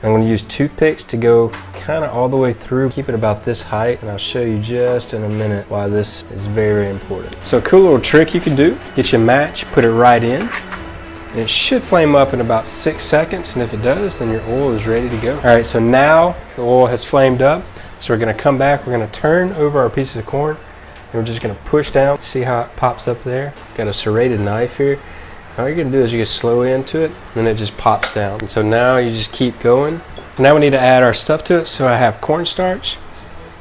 I'm going to use toothpicks to go kind of all the way through. Keep it about this height, and I'll show you just in a minute why this is very, very important. So a cool little trick you can do, get your match, put it right in, and it should flame up in about 6 seconds, and if it does, then your oil is ready to go. All right, so now the oil has flamed up, so we're going to come back, we're going to turn over our pieces of corn, and we're just going to push down. See how it pops up there? Got a serrated knife here. All you're going to do is you get slowly into it, and then it just pops down. And so now you just keep going. So now we need to add our stuff to it. So I have cornstarch,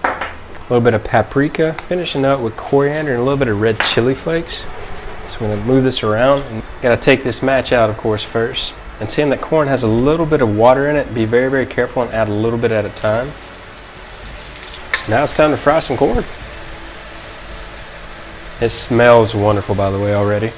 a little bit of paprika, finishing up with coriander and a little bit of red chili flakes. So I'm going to move this around. And got to take this match out, of course, first. And seeing that corn has a little bit of water in it, be very, very careful and add a little bit at a time. Now it's time to fry some corn. It smells wonderful, by the way, already.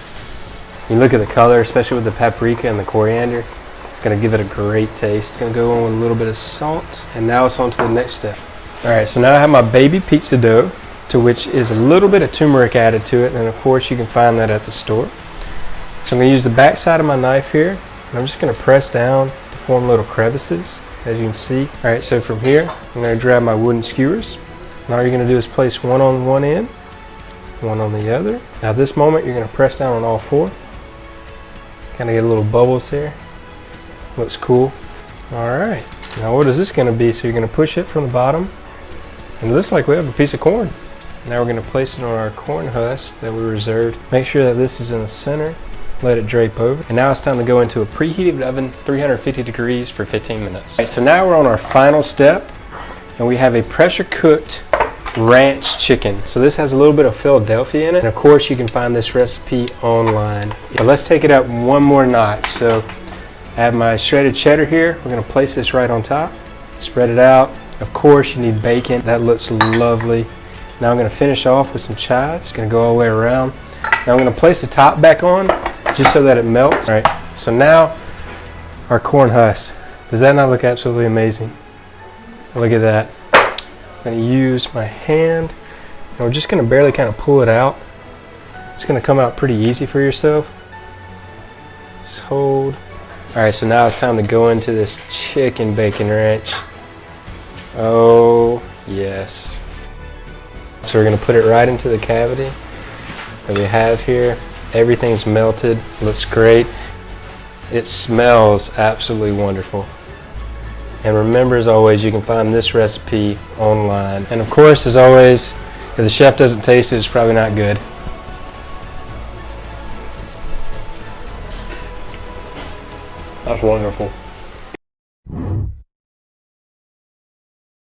You look at the color, especially with the paprika and the coriander, it's going to give it a great taste. It's going to go on with a little bit of salt, and now it's on to the next step. Alright, so now I have my baby pizza dough, to which is a little bit of turmeric added to it, and of course you can find that at the store. So I'm going to use the back side of my knife here, and I'm just going to press down to form little crevices, as you can see. Alright, so from here, I'm going to grab my wooden skewers, and all you're going to do is place one on one end, one on the other. Now at this moment, you're going to press down on all four. Kind of get a little bubbles here. Looks cool. Alright, now what is this going to be? So you're going to push it from the bottom, and it looks like we have a piece of corn. Now we're going to place it on our corn husk that we reserved. Make sure that this is in the center. Let it drape over. And now it's time to go into a preheated oven, 350 degrees for 15 minutes. Alright, so now we're on our final step, and we have a pressure cooked ranch chicken. So this has a little bit of Philadelphia in it, and of course you can find this recipe online. But let's take it up one more notch. So I have my shredded cheddar here. We're going to place this right on top, spread it out. Of course you need bacon. That looks lovely. Now I'm going to finish off with some chives. It's going to go all the way around. Now I'm going to place the top back on just so that it melts. All right, so now our corn husk. Does that not look absolutely amazing? Look at that. I'm going to use my hand, and we're just going to barely kind of pull it out. It's going to come out pretty easy for yourself. Just hold. Alright, so now it's time to go into this chicken bacon ranch. Oh yes. So we're going to put it right into the cavity that we have here. Everything's melted, looks great. It smells absolutely wonderful. And remember, as always, you can find this recipe online. And of course, as always, if the chef doesn't taste it, it's probably not good. That's wonderful.